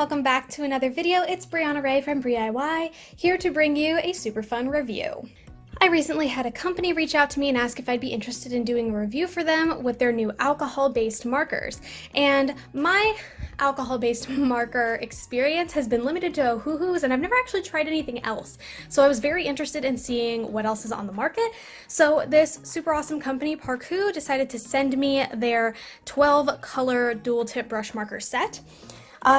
welcome back to another video. It's Brianna Ray from BriIY, here to bring you a super fun review. I recently had a company reach out to me and ask if I'd be interested in doing a review for them with their new alcohol-based markers. And my alcohol-based marker experience has been limited to Ohuhus, and I've never actually tried anything else. So I was very interested in seeing what else is on the market. So this super awesome company, Parkoo, decided to send me their 12 color dual tip brush marker set.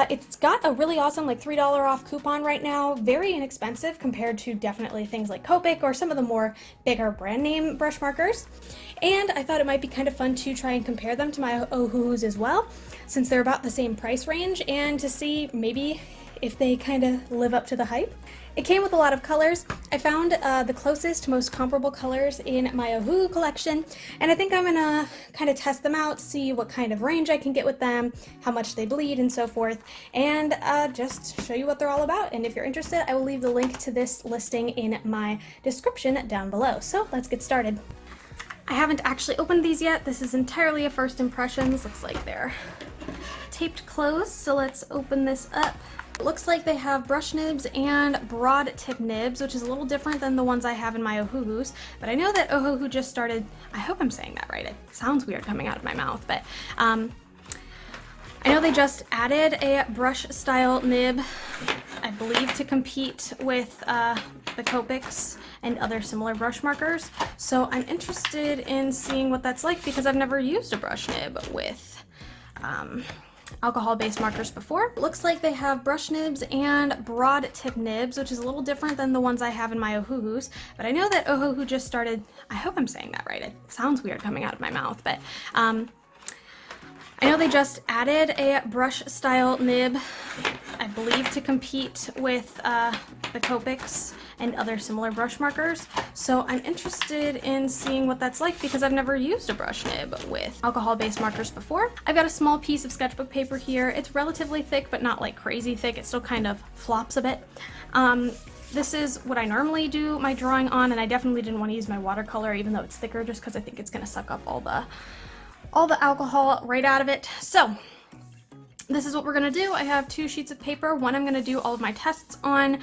It's got a really awesome like $3 off coupon right now, very inexpensive compared to definitely things like Copic or some of the more bigger brand name brush markers. And I thought it might be kind of fun to try and compare them to my Ohuhus as well, since they're about the same price range, and to see maybe if they kind of live up to the hype. It came with a lot of colors. I found the closest, most comparable colors in my Ohuhu collection, and I think I'm gonna kind of test them out, see what kind of range I can get with them, how much they bleed, and so forth, and just show you what they're all about. And if you're interested, I will leave the link to this listing in my description down below. So let's get started. I haven't actually opened these yet. This is entirely a first impressions. Looks like they're taped closed, so let's open this up. It looks like they have brush nibs and broad tip nibs, which is a little different than the ones I have in my Ohuhus, but I know that Ohuhu just started, I hope I'm saying that right, it sounds weird coming out of my mouth, but I know they just added a brush style nib, I believe, to compete with the Copics and other similar brush markers, so I'm interested in seeing what that's like because I've never used a brush nib with alcohol-based markers before. It looks like they have brush nibs and broad tip nibs, which is a little different than the ones I have in my Ohuhus, but I know that Ohuhu just started, I hope I'm saying that right, it sounds weird coming out of my mouth, but I know they just added a brush style nib, I believe, to compete with the Copics and other similar brush markers, so I'm interested in seeing what that's like because I've never used a brush nib with alcohol-based markers before. I've got a small piece of sketchbook paper here. It's relatively thick, but not like crazy thick. It still kind of flops a bit. This is what I normally do my drawing on, and I definitely didn't want to use my watercolor even though it's thicker, just because I think it's going to suck up all the alcohol right out of it. So this is what we're gonna do. I have two sheets of paper. One I'm gonna do all of my tests on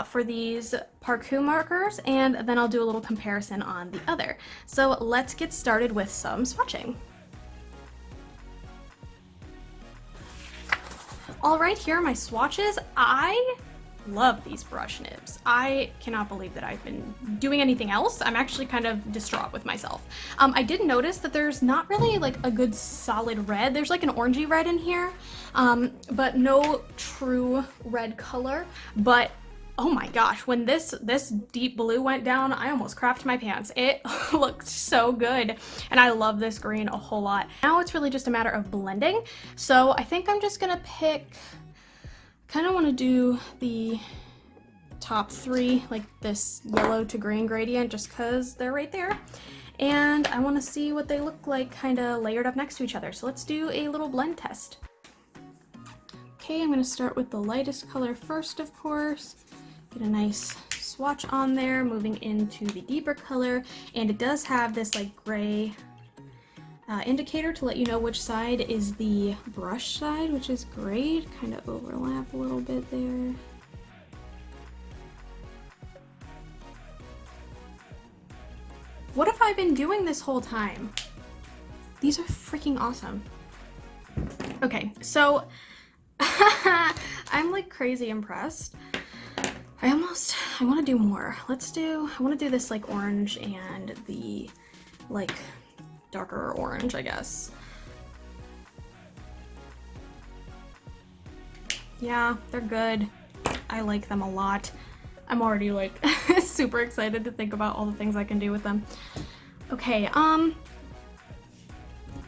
for these Parkoo markers, and then I'll do a little comparison on the other. So let's get started with some swatching. All right, here are my swatches. I love these brush nibs. I cannot believe that I've been doing anything else. I'm actually kind of distraught with myself. I did notice that there's not really like a good solid red. There's like an orangey red in here, but no true red color. But oh my gosh, when this deep blue went down, I almost crapped my pants. It looked so good, and I love this green a whole lot. Now it's really just a matter of blending. So I think I'm just gonna pick, kind of want to do the top three, like this yellow to green gradient, just because they're right there. And I want to see what they look like kind of layered up next to each other. So let's do a little blend test. Okay, I'm going to start with the lightest color first, of course. Get a nice swatch on there, moving into the deeper color. And it does have this like gray indicator to let you know which side is the brush side, which is great. Kind of overlap a little bit there. What have I been doing this whole time? These are freaking awesome. Okay, so I'm like crazy impressed. I want to do more. I want to do this like orange and the like darker orange, I guess. Yeah, they're good. I like them a lot. I'm already like super excited to think about all the things I can do with them. Okay, wow.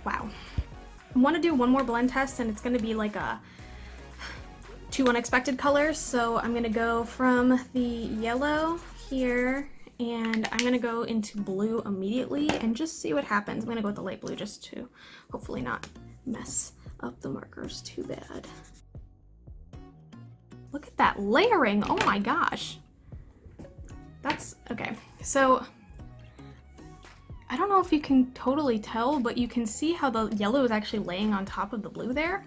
I want to do one more blend test, and it's going to be like two unexpected colors. So I'm going to go from the yellow here, and I'm gonna go into blue immediately and just see what happens. I'm gonna go with the light blue just to hopefully not mess up the markers too bad. Look at that layering, oh my gosh. That's, okay, so I don't know if you can totally tell, but you can see how the yellow is actually laying on top of the blue there,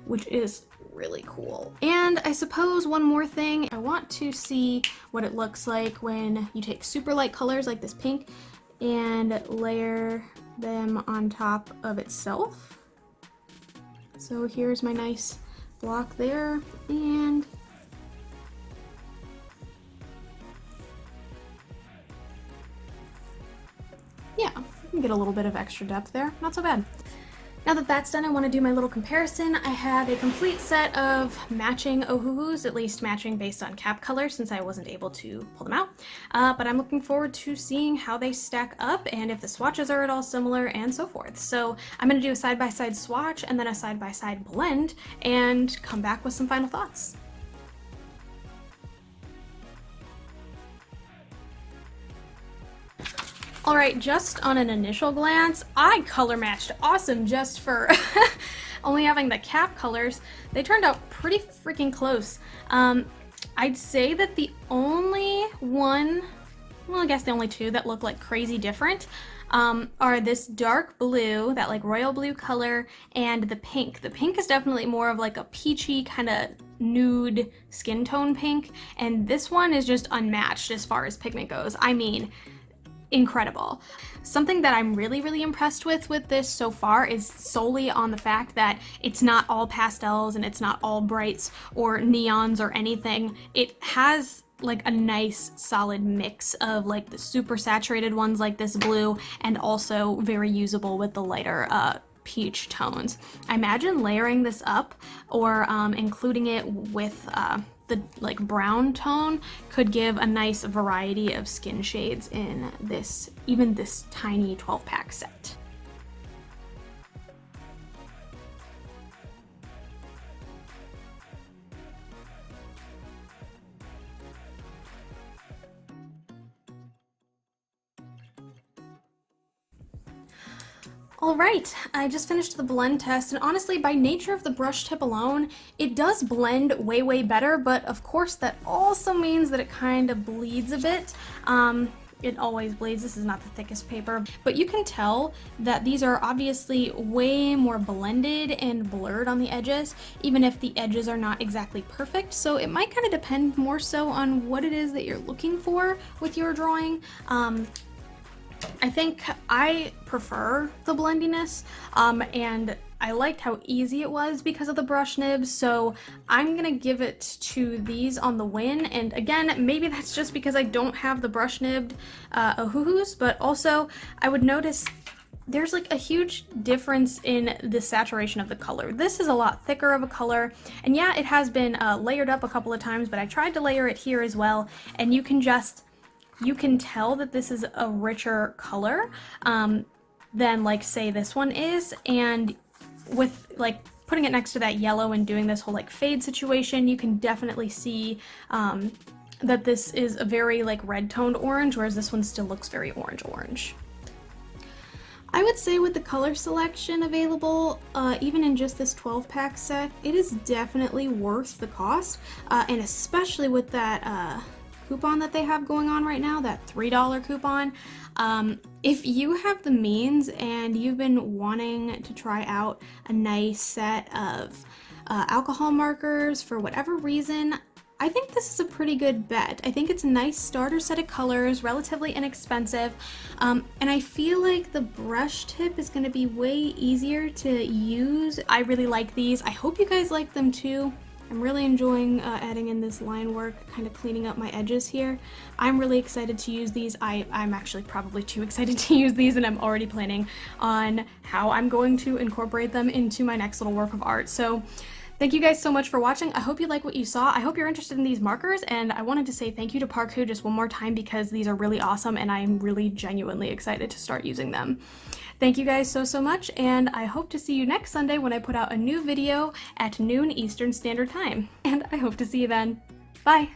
which is really cool. And I suppose one more thing, I want to see what it looks like when you take super light colors like this pink and layer them on top of itself. So here's my nice block there, and yeah, you can get a little bit of extra depth there, not so bad. Now that that's done, I want to do my little comparison. I have a complete set of matching Ohuhus, at least matching based on cap color since I wasn't able to pull them out. But I'm looking forward to seeing how they stack up and if the swatches are at all similar and so forth. So I'm going to do a side-by-side swatch and then a side-by-side blend and come back with some final thoughts. Alright, just on an initial glance, I color matched awesome just for only having the cap colors. They turned out pretty freaking close. I'd say that the only one, well, I guess the only two that look like crazy different are this dark blue, that like royal blue color, and the pink. The pink is definitely more of like a peachy kind of nude skin tone pink, and this one is just unmatched as far as pigment goes. I mean, incredible. Something that I'm really impressed with this so far is solely on the fact that it's not all pastels and it's not all brights or neons or anything. It has like a nice solid mix of like the super saturated ones like this blue and also very usable with the lighter peach tones. I imagine layering this up or including it with the like brown tone could give a nice variety of skin shades in this, even this tiny 12-pack set. Alright, I just finished the blend test, and honestly, by nature of the brush tip alone, it does blend way better, but of course that also means that it kind of bleeds a bit. It always bleeds. This is not the thickest paper, but you can tell that these are obviously way more blended and blurred on the edges, even if the edges are not exactly perfect, so it might kind of depend more so on what it is that you're looking for with your drawing. I think I prefer the blendiness, and I liked how easy it was because of the brush nibs, so I'm gonna give it to these on the win. And again, maybe that's just because I don't have the brush nibbed Ohuhus, but also I would notice there's like a huge difference in the saturation of the color. This is a lot thicker of a color, and yeah, it has been layered up a couple of times, but I tried to layer it here as well, and you can tell that this is a richer color than like say this one is, and with like putting it next to that yellow and doing this whole like fade situation, you can definitely see that this is a very like red toned orange, whereas this one still looks very orange. I would say with the color selection available, even in just this 12-pack set, it is definitely worth the cost, and especially with that coupon that they have going on right now, that $3 coupon. If you have the means and you've been wanting to try out a nice set of alcohol markers for whatever reason, I think this is a pretty good bet. I think it's a nice starter set of colors, relatively inexpensive, and I feel like the brush tip is going to be way easier to use. I really like these. I hope you guys like them too. I'm really enjoying adding in this line work, kind of cleaning up my edges here. I'm really excited to use these. I'm actually probably too excited to use these, and I'm already planning on how I'm going to incorporate them into my next little work of art. So thank you guys so much for watching. I hope you like what you saw. I hope you're interested in these markers, and I wanted to say thank you to Parkoo just one more time because these are really awesome, and I'm really genuinely excited to start using them. Thank you guys so much, and I hope to see you next Sunday when I put out a new video at noon Eastern Standard Time. And I hope to see you then. Bye!